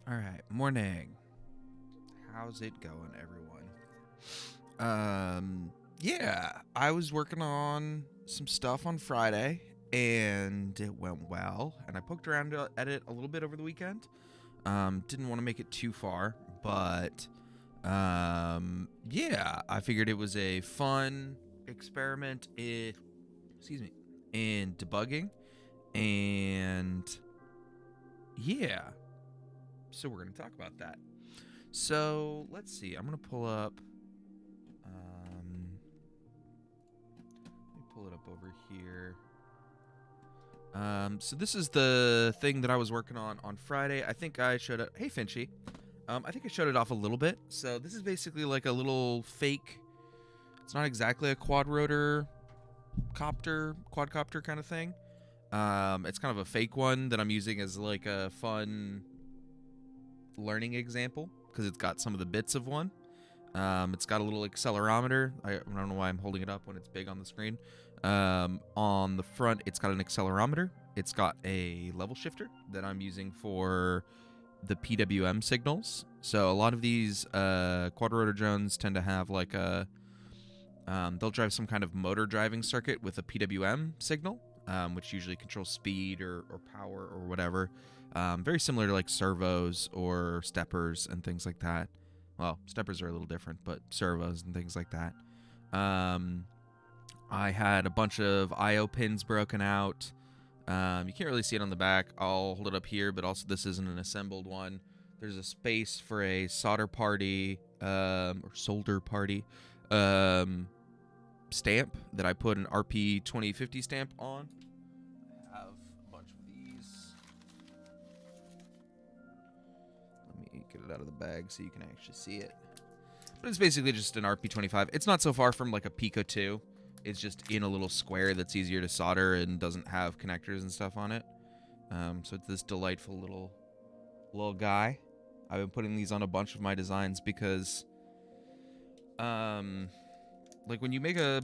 All right, morning. How's it going, everyone? Yeah, I was working on some stuff on Friday, and it went well. And I poked around at it a little bit over the weekend. Didn't want to make it too far, but yeah, I figured it was a fun experiment. Excuse me, in debugging, and yeah, so we're gonna talk about that. So let's see. I'm gonna pull up. Let me pull it up over here. So this is the thing that I was working on Friday. I think I showed it. Hey, Finchy. I think I showed it off a little bit. So this is basically like a little fake. It's not exactly a quadcopter kind of thing. It's kind of a fake one that I'm using as like a fun learning example because it's got some of the bits of one. It's got a little accelerometer. I don't know why I'm holding it up when it's big on the screen. On the front, it's got an accelerometer. It's got a level shifter that I'm using for the PWM signals. So a lot of these quadrotor drones tend to have like a they'll drive some kind of motor driving circuit with a PWM signal, which usually controls speed or power or whatever. Very similar to like servos or steppers and things like that. Well, steppers are a little different, but servos and things like that. I had a bunch of I/O pins broken out. You can't really see it on the back. I'll hold it up here, but also this isn't an assembled one. There's a space for a solder party or solder party stamp that I put an RP 2050 stamp on. I have a bunch of these. Let me get it out of the bag so you can actually see it. But it's basically just an RP25. It's not so far from like a Pico 2. It's just in a little square that's easier to solder and doesn't have connectors and stuff on it. So it's this delightful little guy. I've been putting these on a bunch of my designs because like when you make a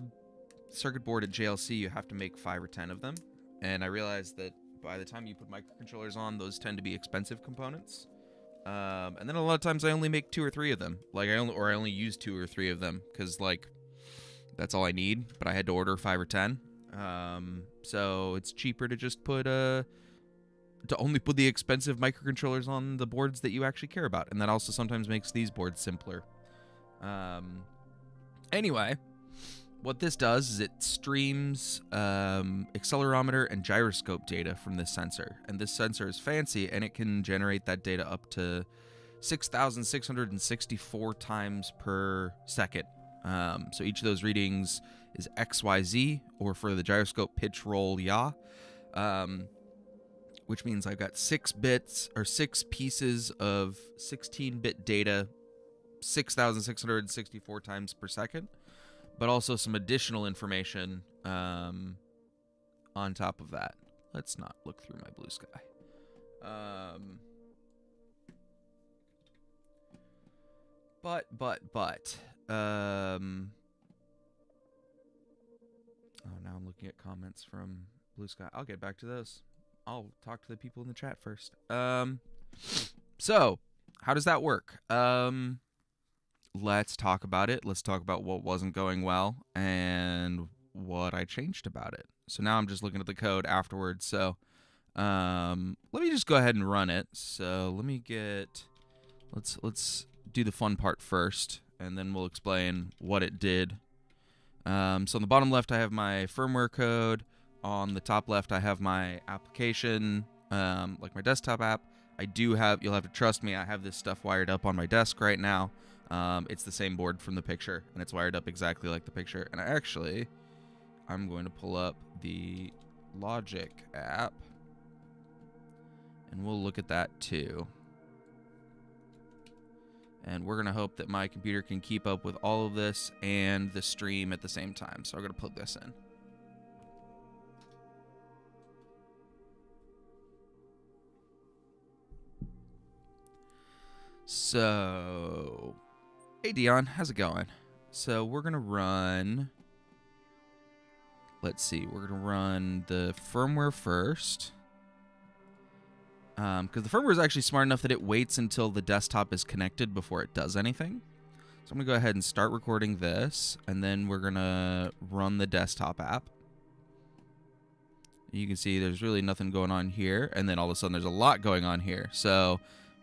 circuit board at JLC, you have to make 5 or 10 of them. And I realized that by the time you put microcontrollers on, those tend to be expensive components. And then a lot of times I only make 2 or 3 of them. Like I only use 2 or 3 of them because like that's all I need. But I had to order 5 or 10. So it's cheaper to just to only put the expensive microcontrollers on the boards that you actually care about. And that also sometimes makes these boards simpler. Anyway, what this does is it streams accelerometer and gyroscope data from this sensor. And this sensor is fancy, and it can generate that data up to 6,664 times per second. So each of those readings is XYZ, or for the gyroscope, pitch, roll, yaw. Which means I've got 6 bits, or 6 pieces of 16-bit data, 6,664 times per second. But also some additional information on top of that. Let's not look through my blue sky. But. Oh, now I'm looking at comments from Blue Sky. I'll get back to those. I'll talk to the people in the chat first. So, how does that work? Let's talk about it. Let's talk about what wasn't going well and what I changed about it. So now I'm just looking at the code afterwards. So let me just go ahead and run it. So let me let's do the fun part first, and then we'll explain what it did. So on the bottom left, I have my firmware code. On the top left, I have my application, like my desktop app. You'll have to trust me, I have this stuff wired up on my desk right now. It's the same board from the picture, and it's wired up exactly like the picture. And I'm going to pull up the Logic app, and we'll look at that too. And we're going to hope that my computer can keep up with all of this and the stream at the same time. So I'm going to plug this in. So, hey Dion, how's it going? So we're going to run, let's see, we're going to run the firmware first. because the firmware is actually smart enough that it waits until the desktop is connected before it does anything. So I'm going to go ahead and start recording this, and then we're going to run the desktop app. You can see there's really nothing going on here, and then all of a sudden there's a lot going on here. So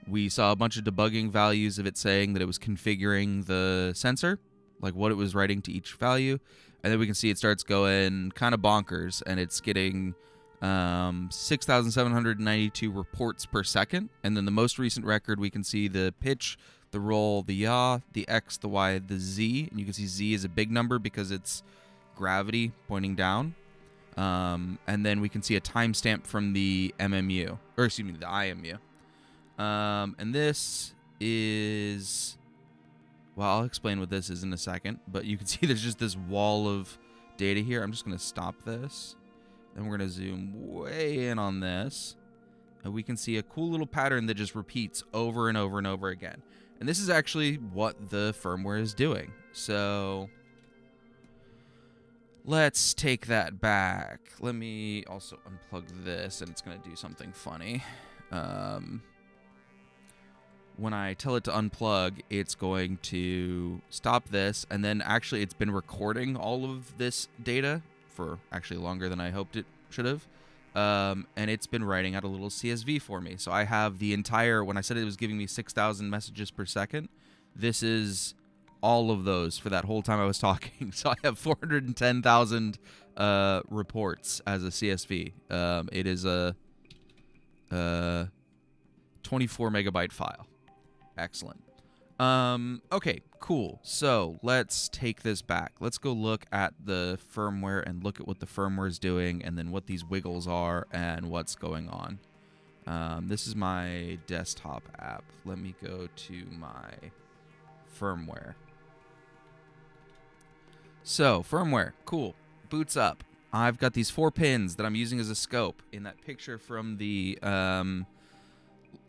we saw a bunch of debugging values of it saying that it was configuring the sensor, like what it was writing to each value. And then we can see it starts going kind of bonkers, and it's getting 6,792 reports per second. And then the most recent record, we can see the pitch, the roll, the yaw, the X, the Y, the Z. And you can see Z is a big number because it's gravity pointing down. And then we can see a timestamp from the MMU, or excuse me, the IMU. And this is, well, I'll explain what this is in a second, but you can see there's just this wall of data here. I'm just going to stop this. Then we're going to zoom way in on this. And we can see a cool little pattern that just repeats over and over and over again. And this is actually what the firmware is doing. So let's take that back. Let me also unplug this, and it's going to do something funny. When I tell it to unplug, it's going to stop this, and then actually it's been recording all of this data for actually longer than I hoped it should have. And it's been writing out a little CSV for me. So I have the entire, when I said it was giving me 6,000 messages per second, this is all of those for that whole time I was talking. So I have 410,000 reports as a CSV. It is a 24 megabyte file. Excellent. Okay, cool. So let's take this back. Let's go look at the firmware and look at what the firmware is doing, and then what these wiggles are and what's going on. This is my desktop app. Let me go to my firmware. So, firmware, cool. Boots up. I've got these 4 pins that I'm using as a scope in that picture from the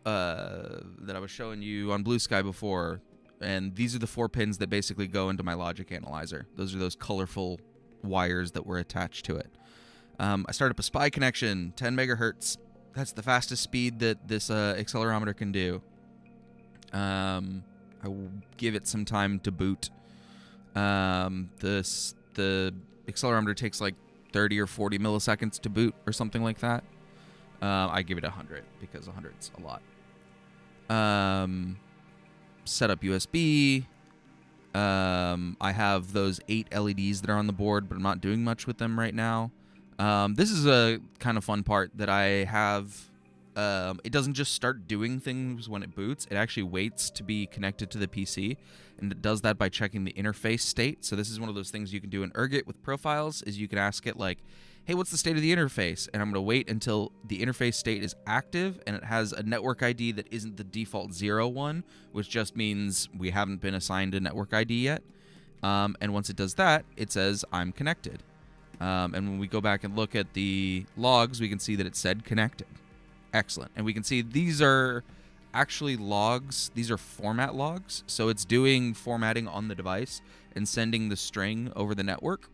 that I was showing you on Blue Sky before. And these are the 4 pins that basically go into my logic analyzer. Those are those colorful wires that were attached to it. I started up a SPI connection, 10 megahertz. That's the fastest speed that this accelerometer can do. I will give it some time to boot. The accelerometer takes like 30 or 40 milliseconds to boot or something like that. I give it 100 because 100's a lot. Set up USB. I have those 8 LEDs that are on the board, but I'm not doing much with them right now. This is a kind of fun part that I have. It doesn't just start doing things when it boots. It actually waits to be connected to the PC, and it does that by checking the interface state. So this is one of those things you can do in Ergot with profiles, is you can ask it like, hey, what's the state of the interface? And I'm going to wait until the interface state is active and it has a network ID that isn't the default 01, which just means we haven't been assigned a network ID yet. And once it does that, it says I'm connected. And when we go back and look at the logs, we can see that it said connected. Excellent. And we can see these are actually logs. These are format logs. So it's doing formatting on the device and sending the string over the network.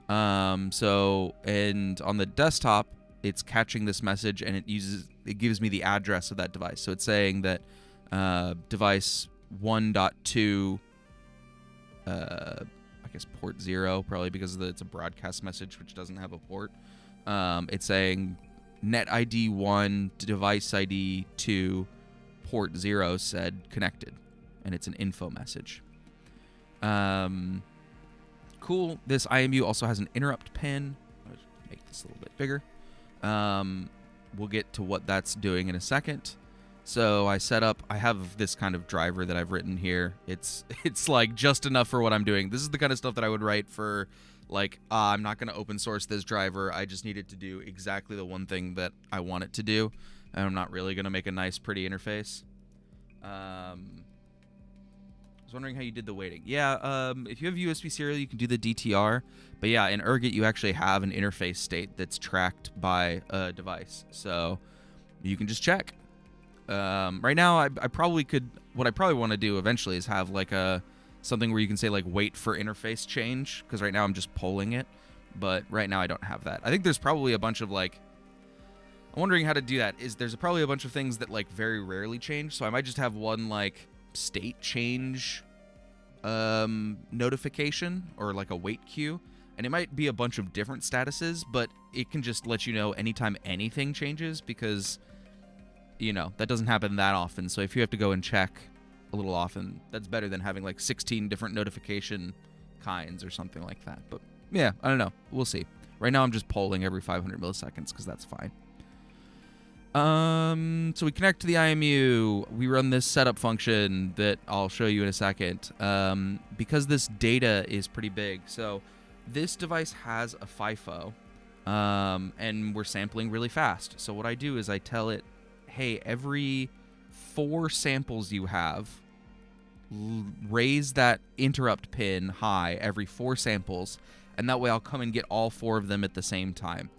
And on the desktop, it's catching this message, and it gives me the address of that device. So it's saying that device 1.2, I guess port 0, probably because it's a broadcast message which doesn't have a port. It's saying net ID 1 to device ID 2, port 0 said connected, and it's an info message. Cool. This IMU also has an interrupt pin. I'll just make this a little bit bigger. We'll get to what that's doing in a second. So I have this kind of driver that I've written here. It's like just enough for what I'm doing. This is the kind of stuff that I would write for, like, I'm not going to open source this driver. I just need it to do exactly the one thing that I want it to do. And I'm not really going to make a nice, pretty interface. I was wondering how you did the waiting. Yeah, if you have USB serial, you can do the DTR. But yeah, in Ergot, you actually have an interface state that's tracked by a device. So you can just check. Right now, I probably could... What I probably want to do eventually is have like something where you can say like wait for interface change. Because right now I'm just polling it. But right now I don't have that. I think there's probably a bunch of like... I'm wondering how to do that. There's probably a bunch of things that like very rarely change, so I might just have one like state change notification or like a wait queue, and it might be a bunch of different statuses, but it can just let you know anytime anything changes, because that doesn't happen that often. So if you have to go and check a little often, that's better than having like 16 different notification kinds or something like that. But yeah, I don't know, we'll see. Right now I'm just polling every 500 milliseconds because that's fine. So we connect to the IMU. We run this setup function that I'll show you in a second. Because this data is pretty big, so this device has a FIFO, and we're sampling really fast. So what I do is I tell it, hey, every 4 samples you have, raise that interrupt pin high every 4 samples, and that way I'll come and get all 4 of them at the same time.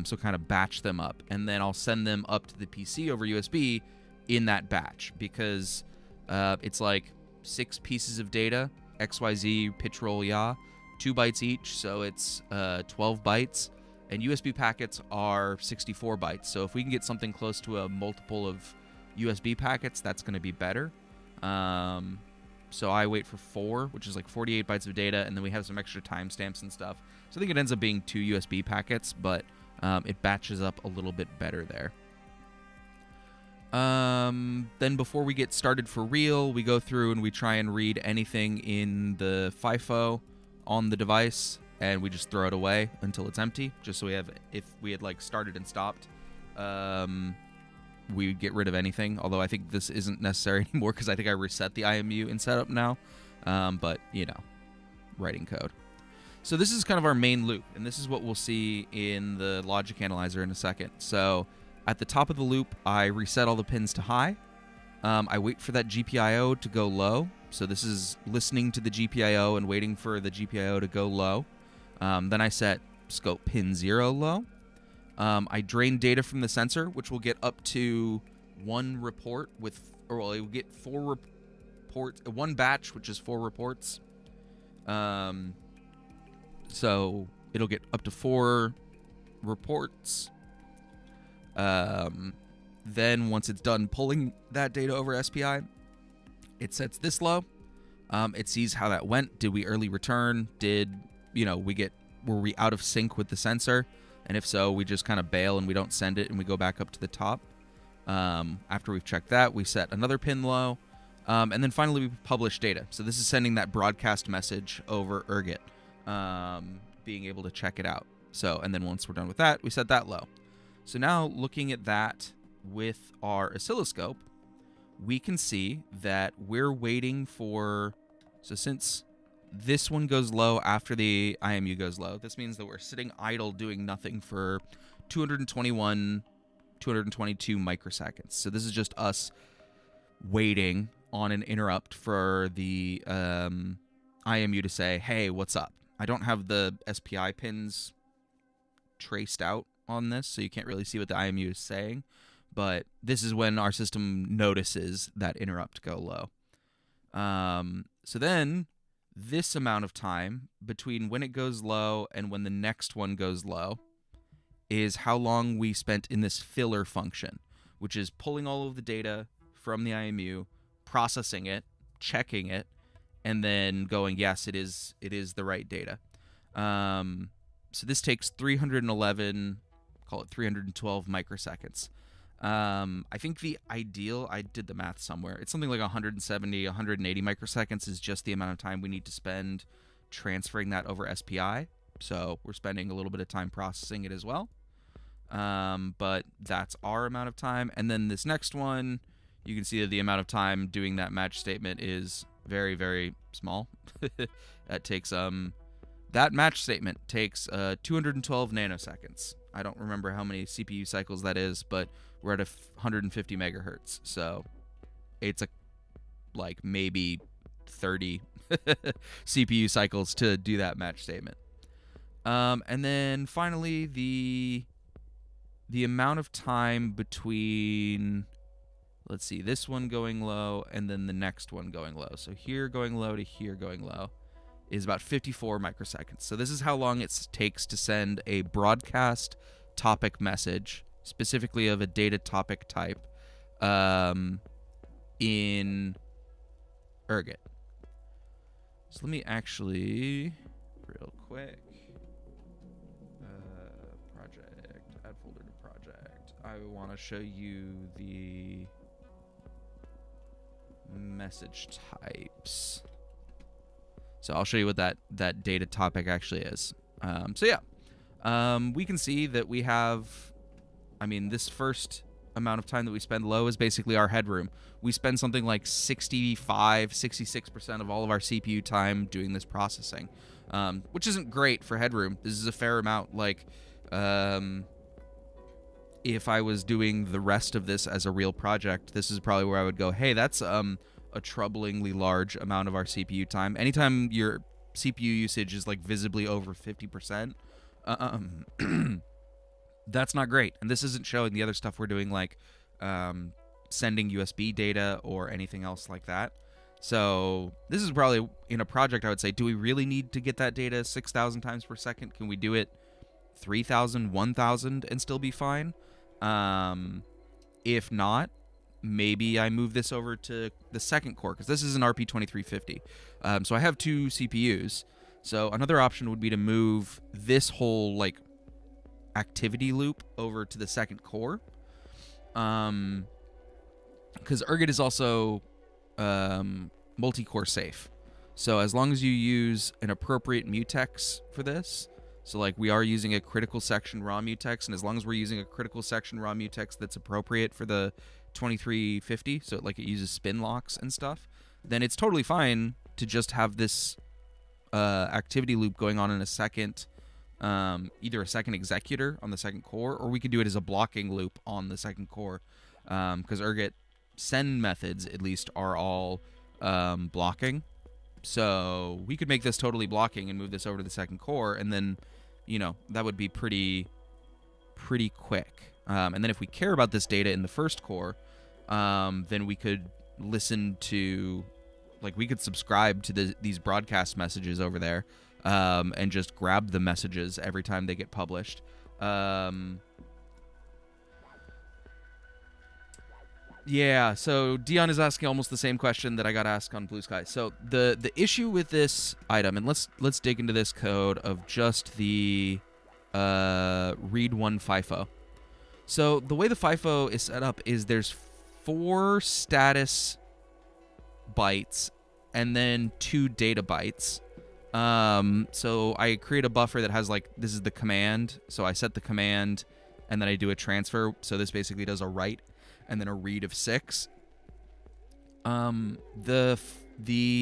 So kind of batch them up, and then I'll send them up to the PC over USB in that batch, because it's like 6 pieces of data, XYZ, pitch, roll, yaw, 2 bytes each, so it's 12 bytes, and USB packets are 64 bytes. So if we can get something close to a multiple of USB packets, that's going to be better. So I wait for 4, which is like 48 bytes of data, and then we have some extra timestamps and stuff. So I think it ends up being 2 USB packets, but it batches up a little bit better there. Then before we get started for real, we go through and we try and read anything in the FIFO on the device, and we just throw it away until it's empty, just so we have, if we had like started and stopped, we would get rid of anything. Although I think this isn't necessary anymore because I think I reset the IMU in setup now. But writing code. So this is kind of our main loop, and this is what we'll see in the logic analyzer in a second. So at the top of the loop, I reset all the pins to high. I wait for that GPIO to go low. So this is listening to the GPIO and waiting for the GPIO to go low. Then I set scope pin 0 low. I drain data from the sensor, which will get up to 1 report it will get 4 reports, 1 batch, which is 4 reports. So it'll get up to 4 reports. Then once it's done pulling that data over SPI, it sets this low. It sees how that went. Did we early return? Were we out of sync with the sensor? And if so, we just kind of bail and we don't send it and we go back up to the top. After we've checked that, we set another pin low. And then finally, we publish data. So this is sending that broadcast message over Ergot, being able to check it out. So, and then once we're done with that, we set that low. So now looking at that with our oscilloscope, we can see that we're waiting for, so since this one goes low after the IMU goes low, this means that we're sitting idle doing nothing for 221, 222 microseconds. So this is just us waiting on an interrupt for the IMU to say, hey, what's up? I don't have the SPI pins traced out on this, so you can't really see what the IMU is saying, but this is when our system notices that interrupt go low. So then this amount of time between when it goes low and when the next one goes low is how long we spent in this filler function, which is pulling all of the data from the IMU, processing it, checking it, and then going, yes, it is the right data. So this takes 311, call it 312 microseconds. I think the ideal, I did the math somewhere, it's something like 170, 180 microseconds is just the amount of time we need to spend transferring that over SPI. So we're spending a little bit of time processing it as well. But that's our amount of time. And then this next one, you can see that the amount of time doing that match statement is very, very small. That takes, that match statement takes 212 nanoseconds. I don't remember how many CPU cycles that is, but we're at 150 megahertz. So it's like maybe 30 CPU cycles to do that match statement. And then finally, the amount of time between, let's see, this one going low and then the next one going low. So here going low to here going low is about 54 microseconds. So this is how long it takes to send a broadcast topic message. specifically of a data topic type, in Ergot. So let me actually, real quick, project, add folder to project. I want to show you the message types. So I'll show you what that data topic actually is. So yeah, we can see that we have, I mean, this first amount of time that we spend low is basically our headroom. We spend something like 66% of all of our CPU time doing this processing, which isn't great for headroom. This is a fair amount. Like, if I was doing the rest of this as a real project, this is probably where I would go, hey, that's a troublingly large amount of our CPU time. Anytime your CPU usage is like visibly over 50%, that's not great. And this isn't showing the other stuff we're doing, like sending USB data or anything else like that. So this is probably, in a project, I would say, do we really need to get that data 6,000 times per second? Can we do it 3,000, 1,000 and still be fine? If not, maybe I move this over to the second core, because this is an RP2350. So I have 2 CPUs. So another option would be to move this whole like activity loop over to the second core, because Ergot is also multi-core safe. So as long as you use an appropriate mutex for this, so like we are using a critical section raw mutex, and as long as we're using a critical section raw mutex that's appropriate for the 2350, so like it uses spin locks and stuff, then it's totally fine to just have this activity loop going on in a second, either a second executor on the second core, or we could do it as a blocking loop on the second core, because Ergot send methods at least are all blocking. So we could make this totally blocking and move this over to the second core, and then, you know, that would be pretty quick. And then if we care about this data in the first core, then we could listen to, like, we could subscribe to these broadcast messages over there, and just grab the messages every time they get published. Yeah, so Dion is asking almost the same question that I got asked on Blue Sky. So the issue with this item, and let's dig into this code of just the read one FIFO. So the way the FIFO is set up is there's 4 status bytes and then 2 data bytes. So I create a buffer that has, like, this is the command. So I set the command and then I do a transfer. So this basically does a write and then a read of 6. The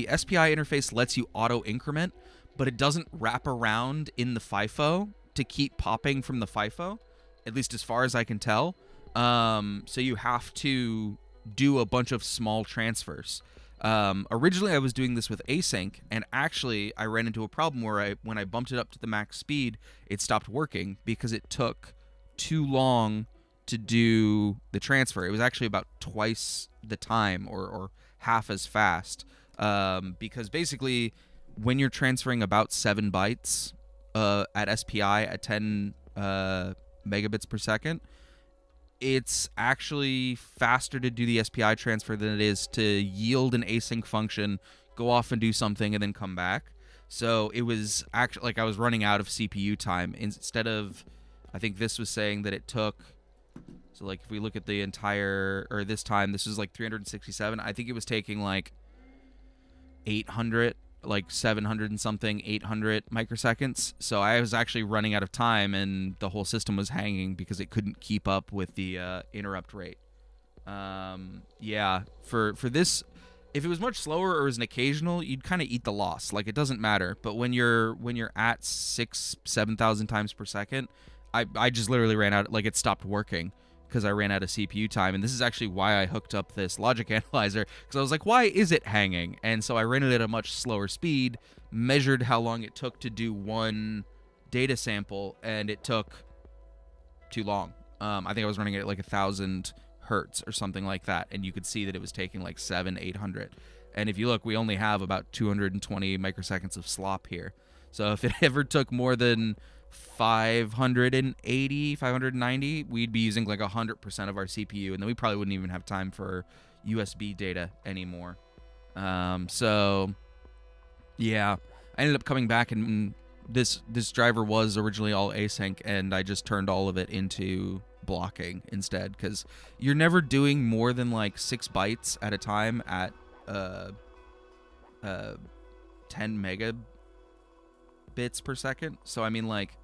SPI interface lets you auto increment, but it doesn't wrap around in the FIFO to keep popping from the FIFO, at least as far as I can tell. So you have to do a bunch of small transfers. Originally I was doing this with async, and actually I ran into a problem where when I bumped it up to the max speed, it stopped working because it took too long to do the transfer. It was actually about twice the time, or half as fast, because basically when you're transferring about 7 bytes at SPI at 10 megabits per second, it's actually faster to do the SPI transfer than it is to yield an async function, go off and do something, and then come back. So it was actually like I was running out of CPU time. Instead of, I think this was saying that it took, so like if we look at the entire, or this time, this was like 367. I think it was taking like 800, like 700 and something, 800 microseconds. So I was actually running out of time, and the whole system was hanging because it couldn't keep up with the interrupt rate. Yeah, for this, if it was much slower or was an occasional, you'd kind of eat the loss. Like, it doesn't matter. But when you're at 7,000 times per second, I just literally ran out. Like, it stopped working because I ran out of CPU time. And this is actually why I hooked up this logic analyzer, because I was like, why is it hanging? And so I ran it at a much slower speed, measured how long it took to do one data sample, and it took too long. I think I was running it at like 1,000 hertz or something like that, and you could see that it was taking like 800. And if you look, we only have about 220 microseconds of slop here. So if it ever took more than 580, 590, we'd be using like 100% of our CPU, and then we probably wouldn't even have time for USB data anymore. So yeah, I ended up coming back, and this driver was originally all async, and I just turned all of it into blocking instead, because you're never doing more than like 6 bytes at a time at 10 megabits per second. So I mean, like,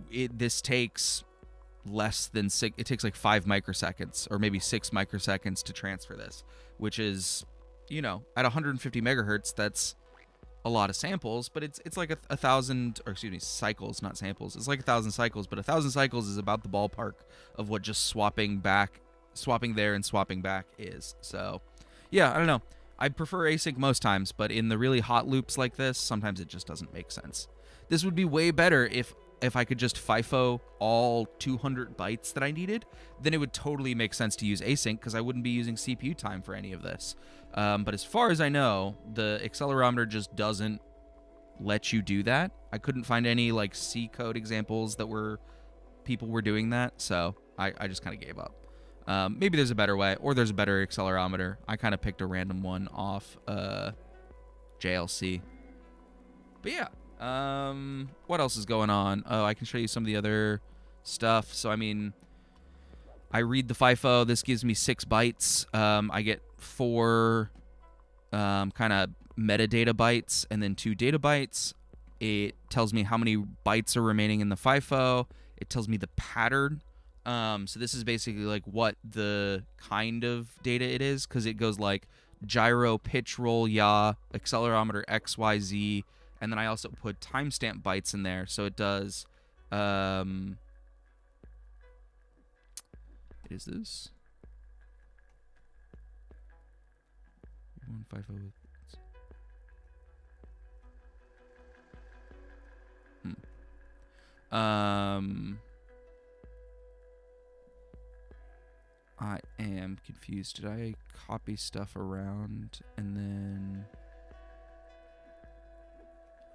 this takes less than 6. It takes like 5 microseconds or maybe 6 microseconds to transfer this, which is, you know, at 150 megahertz, that's a lot of samples, but it's like a thousand, or excuse me, cycles, not samples. It's like 1,000 cycles, but 1,000 cycles is about the ballpark of what just swapping there and swapping back is. So yeah, I don't know. I prefer async most times, but in the really hot loops like this, sometimes it just doesn't make sense. This would be way better if I could just FIFO all 200 bytes that I needed. Then it would totally make sense to use async, because I wouldn't be using CPU time for any of this. But as far as I know, the accelerometer just doesn't let you do that. I couldn't find any like C code examples that people were doing that, so I just kind of gave up. Maybe there's a better way, or there's a better accelerometer. I kind of picked a random one off JLC. But yeah, what else is going on? Oh, I can show you some of the other stuff. So I mean, I read the FIFO. This gives me 6 bytes. I get 4 kind of metadata bytes and then 2 data bytes. It tells me how many bytes are remaining in the FIFO. It tells me the pattern. So this is basically like what the kind of data it is, because it goes like gyro, pitch, roll, yaw, accelerometer, X, Y, Z, and then I also put timestamp bytes in there. So it does. What is this? 150. I am confused. Did I copy stuff around and then...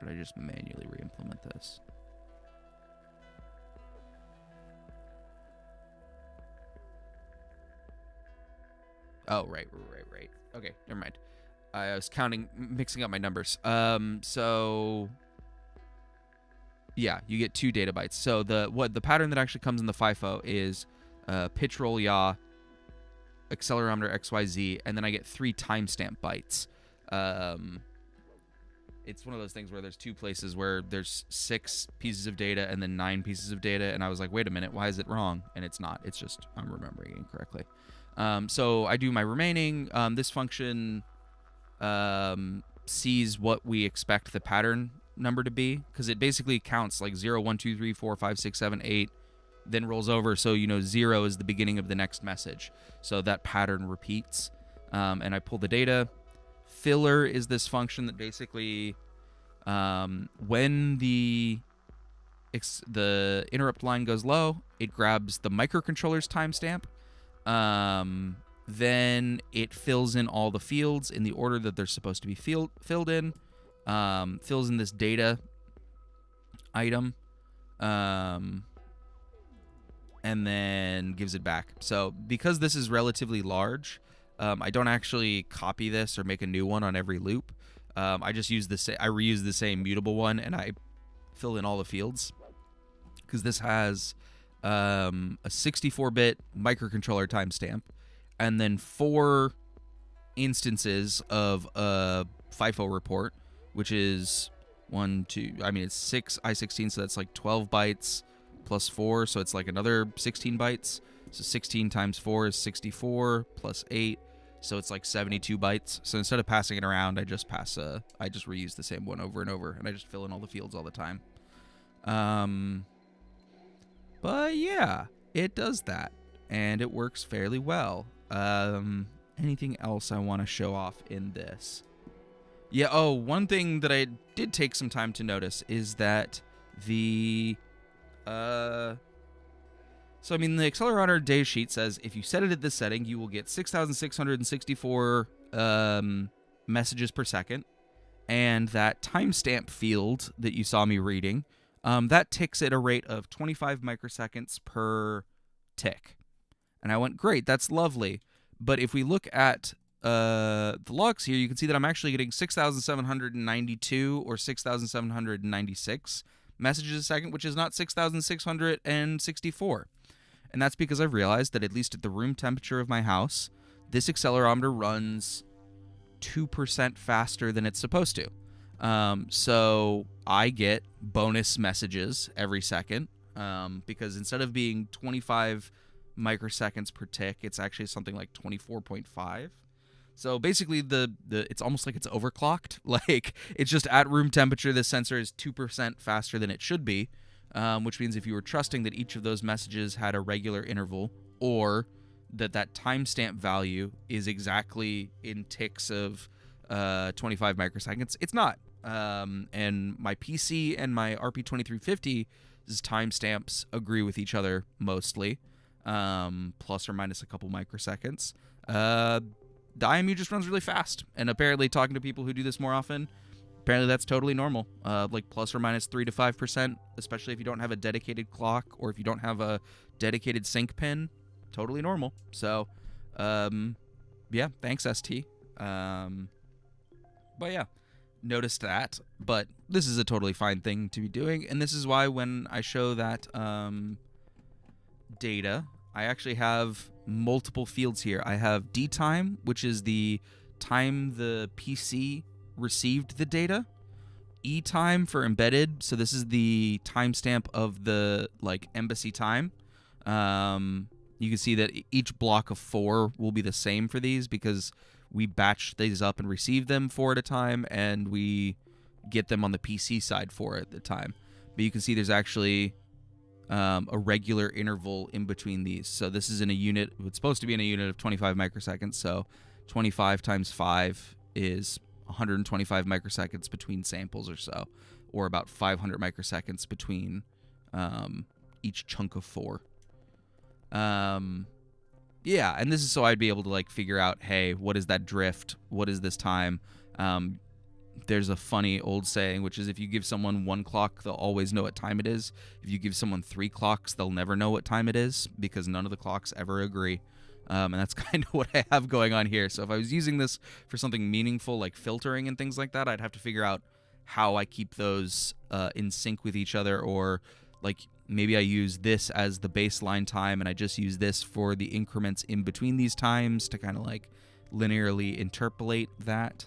Or did I just manually re-implement this? Oh, right. Okay, never mind. I was mixing up my numbers. So... Yeah, you get 2 data bytes. So the pattern that actually comes in the FIFO is pitch, roll, yaw, accelerometer, XYZ, and then I get 3 timestamp bytes. It's one of those things where there's 2 places where there's 6 pieces of data and then 9 pieces of data, and I was like, wait a minute, why is it wrong? And it's not. It's just I'm remembering incorrectly. So I do my remaining. This function sees what we expect the pattern number to be, because it basically counts like 0, 1, 2, 3, 4, 5, 6, 7, 8, then rolls over. So, you know, 0 is the beginning of the next message. So that pattern repeats. And I pull the data. Filler is this function that basically, when the interrupt line goes low, it grabs the microcontroller's timestamp. Then it fills in all the fields in the order that they're supposed to be filled in. Fills in this data item, and then gives it back. So because this is relatively large, I don't actually copy this or make a new one on every loop. I just use I reuse the same mutable one, and I fill in all the fields, because this has a 64-bit microcontroller timestamp, and then 4 instances of a FIFO report, which is 1, 2, I mean, it's 6 I16, so that's like 12 bytes plus 4, so it's like another 16 bytes. So 16 times 4 is 64 plus 8, so it's like 72 bytes. So instead of passing it around, I just reuse the same one over and over, and I just fill in all the fields all the time. But yeah, it does that, and it works fairly well. Anything else I want to show off in this? Yeah, oh, one thing that I did take some time to notice is that the accelerometer data sheet says if you set it at this setting, you will get 6,664 messages per second, and that timestamp field that you saw me reading that ticks at a rate of 25 microseconds per tick. And I went, great, that's lovely. But if we look at the logs here, you can see that I'm actually getting 6,792 or 6,796 messages a second, which is not 6,664. And that's because I've realized that at least at the room temperature of my house, this accelerometer runs 2% faster than it's supposed to. So I get bonus messages every second because instead of being 25 microseconds per tick, it's actually something like 24.5. So basically, it's almost like it's overclocked. Like, it's just at room temperature, this sensor is 2% faster than it should be, which means if you were trusting that each of those messages had a regular interval, or that timestamp value is exactly in ticks of 25 microseconds, it's not. And my PC and my RP2350's timestamps agree with each other mostly, plus or minus a couple microseconds. The IMU just runs really fast, and apparently talking to people who do this more often, apparently that's totally normal, like plus or minus 3 to 5%, especially if you don't have a dedicated clock or if you don't have a dedicated sync pin. Totally normal. So, yeah, thanks, ST. But yeah, noticed that, but this is a totally fine thing to be doing, and this is why when I show that data, I actually have multiple fields here. I have D time, which is the time the PC received the data. E time for embedded, so this is the timestamp of the embassy time. You can see that each block of 4 will be the same for these because we batch these up and receive them 4 at a time, and we get them on the PC side 4 at a time. But you can see there's actually a regular interval in between these. So this is in a unit, it's supposed to be in a unit of 25 microseconds, so 25 times 5 is 125 microseconds between samples or so, or about 500 microseconds between each chunk of 4. Yeah, and this is so I'd be able to figure out, hey, what is that drift? What is this time? There's a funny old saying, which is if you give someone 1 clock, they'll always know what time it is. If you give someone 3 clocks, they'll never know what time it is because none of the clocks ever agree. And that's kind of what I have going on here. So if I was using this for something meaningful like filtering and things like that, I'd have to figure out how I keep those in sync with each other, or maybe I use this as the baseline time and I just use this for the increments in between these times to kind of linearly interpolate that.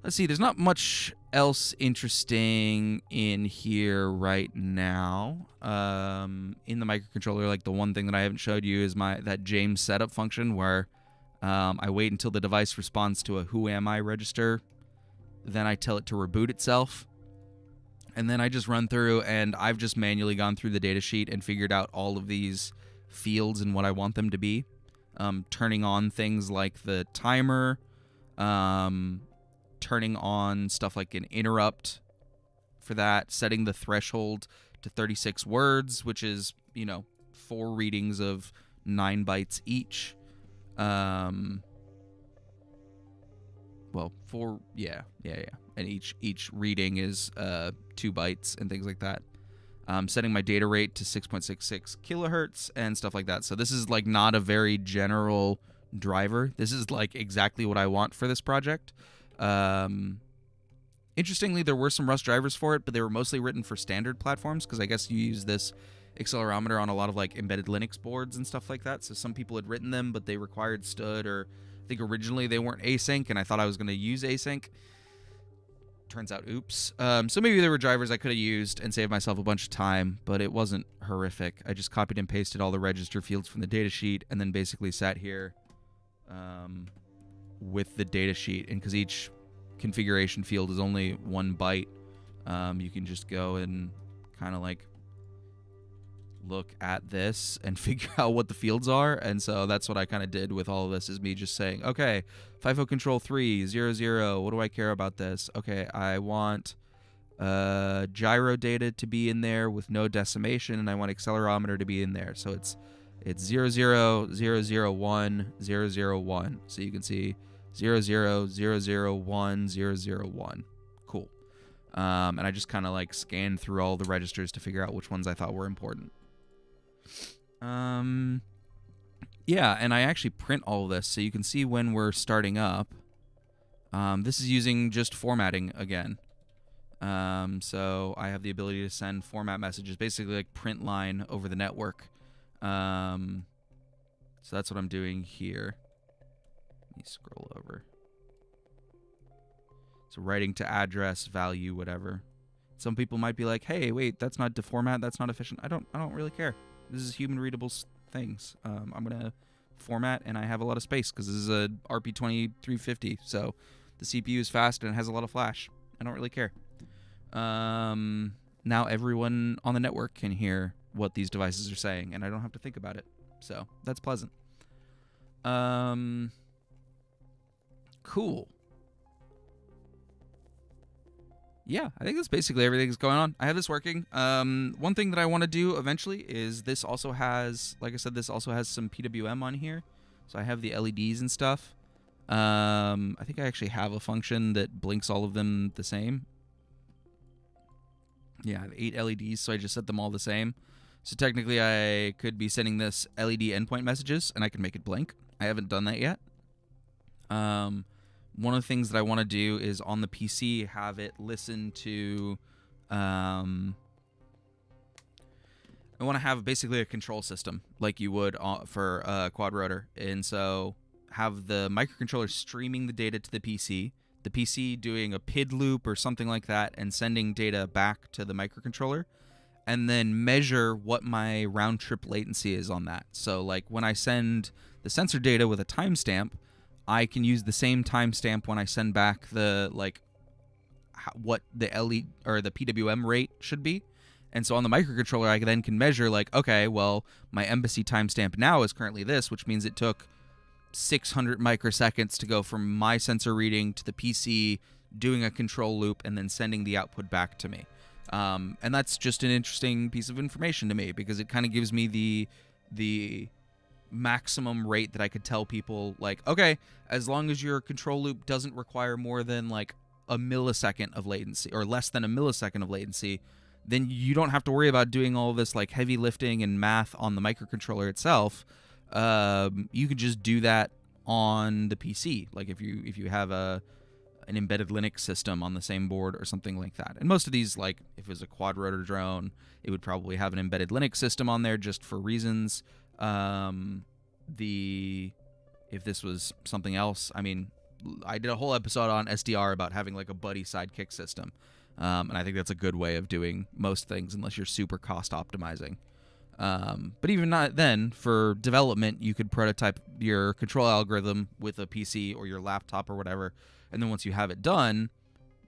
Let's see, there's not much else interesting in here right now. In the microcontroller, the one thing that I haven't showed you is that James setup function where I wait until the device responds to a who am I register, then I tell it to reboot itself. And then I just run through, and I've just manually gone through the datasheet and figured out all of these fields and what I want them to be. Turning on things like the timer, turning on stuff like an interrupt for that, setting the threshold to 36 words, which is, 4 readings of 9 bytes each. Well, 4, yeah. And each reading is 2 bytes and things like that. Setting my data rate to 6.66 kilohertz and stuff like that. So this is not a very general driver. This is exactly what I want for this project. Interestingly, there were some Rust drivers for it, but they were mostly written for standard platforms because I guess you use this accelerometer on a lot of embedded Linux boards and stuff like that. So some people had written them, but they required stud, or I think originally they weren't async, and I thought I was going to use async. Turns out, oops. So maybe there were drivers I could have used and saved myself a bunch of time, but it wasn't horrific. I just copied and pasted all the register fields from the datasheet and then basically sat here with the datasheet. And because each configuration field is only 1 byte, you can just go and kind of look at this and figure out what the fields are. And so that's what I kind of did with all of this, is me just saying, okay, FIFO control 3, 00, what do I care about this? Okay, I want gyro data to be in there with no decimation, and I want accelerometer to be in there. So it's 00, 001, 001. So you can see 00, 001, 001. Cool. And I just kind of like scanned through all the registers to figure out which ones I thought were important. Yeah, and I actually print all of this so you can see when we're starting up. This is using just formatting again. So I have the ability to send format messages, basically like print line over the network. So that's what I'm doing here. Let me scroll over. So writing to address, value, whatever. Some people might be like, "Hey, wait, that's not deformat. That's not efficient." I don't really care. This is human readable things. I'm gonna format, and I have a lot of space because this is a RP2350. So the CPU is fast and it has a lot of flash. I don't really care. Now everyone on the network can hear what these devices are saying, and I don't have to think about it. So that's pleasant. Cool. Yeah, I think that's basically everything that's going on. I have this working. One thing that I want to do eventually is this also has, like I said, this also has some PWM on here. So I have the LEDs and stuff. I think I actually have a function that blinks all of them the same. Yeah, I have 8 LEDs, so I just set them all the same. So technically I could be sending this LED endpoint messages, and I can make it blink. I haven't done that yet. One of the things that I want to do is on the PC have it listen to, I want to have basically a control system like you would for a quad rotor. And so have the microcontroller streaming the data to the PC doing a PID loop or something like that and sending data back to the microcontroller, and then measure what my round trip latency is on that. So like when I send the sensor data with a timestamp, I can use the same timestamp when I send back the what the LED or the PWM rate should be. And so on the microcontroller, I then can measure like, okay, well, my embassy timestamp now is currently this, which means it took 600 microseconds to go from my sensor reading to the PC doing a control loop and then sending the output back to me. And that's just an interesting piece of information to me because it kind of gives me the maximum rate that I could tell people, like, okay, as long as your control loop doesn't require more than like a millisecond of latency or less than a millisecond of latency, then you don't have to worry about doing all this like heavy lifting and math on the microcontroller itself. You can just do that on the PC, like if you have an embedded Linux system on the same board or something like that. And most of these, like if it was a quad rotor drone, it would probably have an embedded Linux system on there just for reasons. If this was something else, I mean, I did a whole episode on SDR about having like a buddy sidekick system. And I think that's a good way of doing most things unless you're super cost optimizing. But even not then, for development, you could prototype your control algorithm with a PC or your laptop or whatever. And then once you have it done,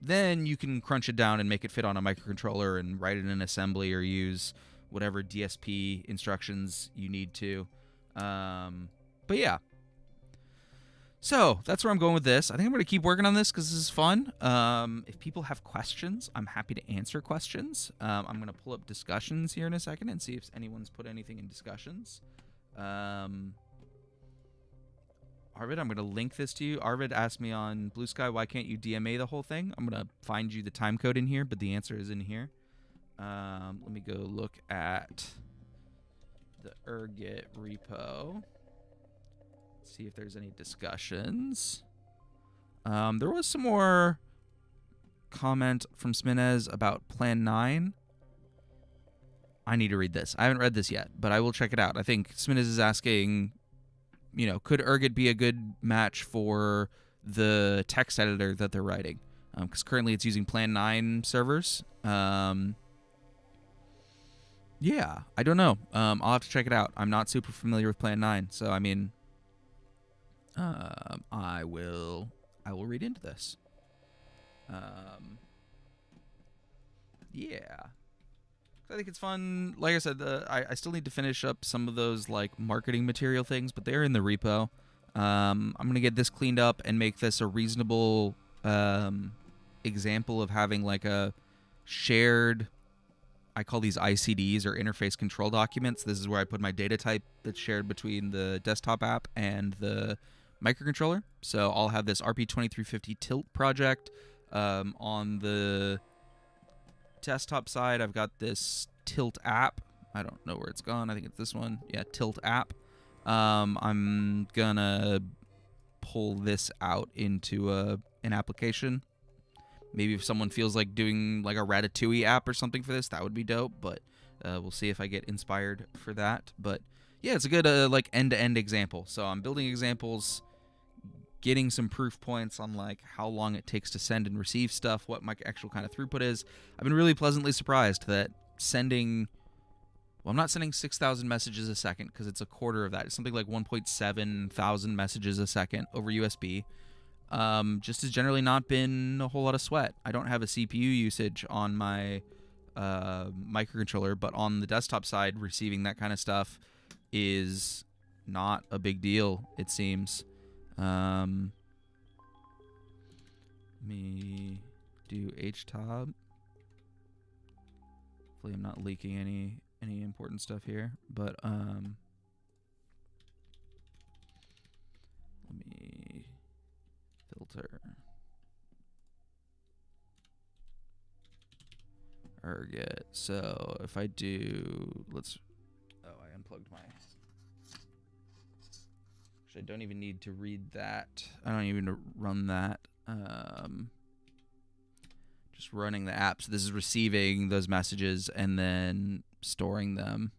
then you can crunch it down and make it fit on a microcontroller and write it in assembly or use whatever DSP instructions you need to. But yeah. So that's where I'm going with this. I think I'm going to keep working on this because this is fun. If people have questions, I'm happy to answer questions. I'm going to pull up discussions here in a second and see if anyone's put anything in discussions. Arvid, I'm going to link this to you. Arvid asked me on Blue Sky, why can't you DMA the whole thing? I'm going to find you the time code in here, but the answer is in here. Let me go look at the Ergot repo. See if there's any discussions. There was some more comment from Sminez about Plan 9. I need to read this. I haven't read this yet, but I will check it out. I think Sminez is asking, could Ergot be a good match for the text editor that they're writing? Because currently it's using Plan 9 servers. Yeah, I don't know. I'll have to check it out. I'm not super familiar with Plan 9, so I mean, I will read into this. Yeah, I think it's fun. Like I said, I still need to finish up some of those like marketing material things, but they're in the repo. I'm gonna get this cleaned up and make this a reasonable example of having like a shared, I call these ICDs or interface control documents. This is where I put my data type that's shared between the desktop app and the microcontroller. So I'll have this RP2350 tilt project on the desktop side, I've got this Tilt app. I don't know where it's gone. I think it's this one. Yeah, Tilt app. I'm gonna pull this out into an application. Maybe if someone feels like doing like a Ratatouille app or something for this, that would be dope. But we'll see if I get inspired for that. But yeah, it's a good like end-to-end example. So I'm building examples, getting some proof points on like how long it takes to send and receive stuff, what my actual kind of throughput is. I've been really pleasantly surprised that sending, well, I'm not sending 6,000 messages a second because it's a quarter of that. It's something like 1.7 thousand messages a second over USB. Just has generally not been a whole lot of sweat. I don't have a CPU usage on my microcontroller, but on the desktop side, receiving that kind of stuff is not a big deal, it seems. Let me do HTOB. Hopefully I'm not leaking any important stuff here, but let me filter Ergot. So if I do, I unplugged my. Actually, I don't even need to read that. I don't even run that. Just running the app. So this is receiving those messages and then storing them.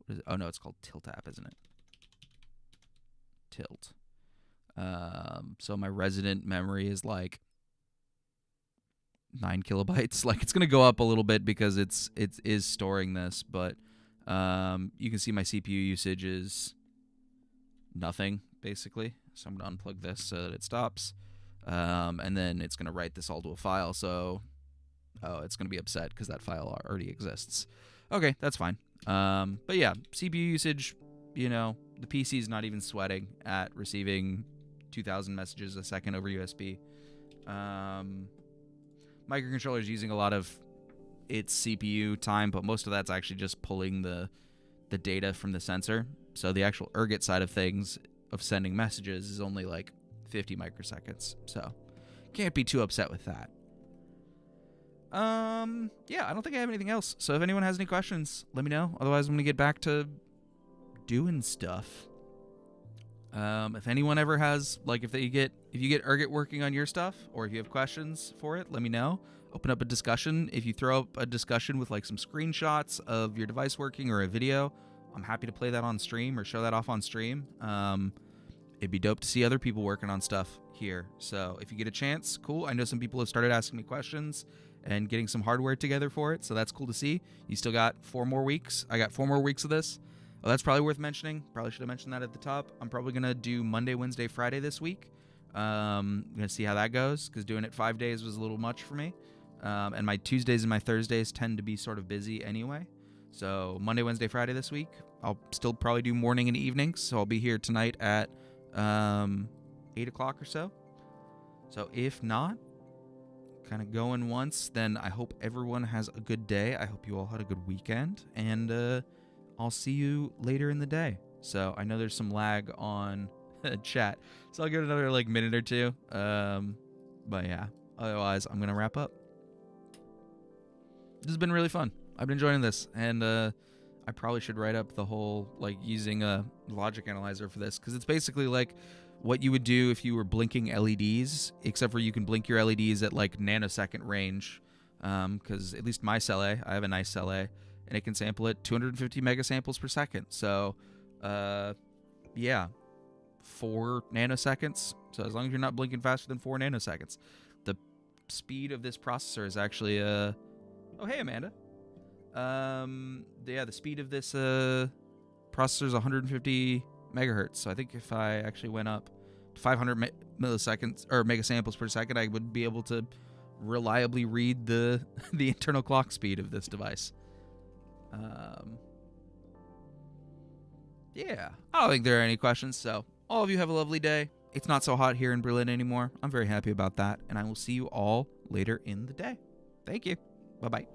What is it? Oh no, it's called Tilt app, isn't it? Tilt. So my resident memory is like 9 kilobytes. Like it's gonna go up a little bit because it is storing this, but you can see my CPU usage is nothing basically. So I'm gonna unplug this so that it stops, and then it's gonna write this all to a file. So it's gonna be upset because that file already exists. Okay, that's fine. But yeah, CPU usage, you know, the PC is not even sweating at receiving 2,000 messages a second over USB. Microcontroller is using a lot of its CPU time, but most of that's actually just pulling the data from the sensor. So the actual Ergot side of things, of sending messages, is only like 50 microseconds. So can't be too upset with that. Yeah, I don't think I have anything else. So if anyone has any questions, let me know. Otherwise, I'm gonna get back to doing stuff. If anyone ever has, like, if you get Ergot working on your stuff, or if you have questions for it, let me know. Open up a discussion. If you throw up a discussion with like some screenshots of your device working or a video, I'm happy to play that on stream or show that off on stream. It'd be dope to see other people working on stuff here. So if you get a chance, cool. I know some people have started asking me questions and getting some hardware together for it, so that's cool to see. You still got 4 more weeks. I got 4 more weeks of this. Oh, that's probably worth mentioning. Probably should have mentioned that at the top. I'm probably going to do Monday, Wednesday, Friday this week. I'm going to see how that goes, because doing it 5 days was a little much for me. And my Tuesdays and my Thursdays tend to be sort of busy anyway. So Monday, Wednesday, Friday this week. I'll still probably do morning and evenings, so I'll be here tonight at 8 o'clock or so. So if not, kind of going once, then I hope everyone has a good day. I hope you all had a good weekend, and I'll see you later in the day. So I know there's some lag on chat, so I'll give it another like minute or two. But yeah, otherwise I'm gonna wrap up. This has been really fun. I've been enjoying this, and I probably should write up the whole like using a logic analyzer for this, because it's basically like what you would do if you were blinking LEDs, except for you can blink your LEDs at like nanosecond range. Because at least my Cell A, I have a nice Cell A, and it can sample at 250 megasamples per second. So, yeah, 4 nanoseconds. So as long as you're not blinking faster than 4 nanoseconds, the speed of this processor is actually oh hey Amanda. Yeah, the speed of this processor is 150 megahertz. So I think if I actually went up to 500 milliseconds or megasamples per second, I would be able to reliably read the internal clock speed of this device. Yeah, I don't think there are any questions. So all of you have a lovely day. It's not so hot here in Berlin anymore. I'm very happy about that, and I will see you all later in the day. Thank you. Bye-bye.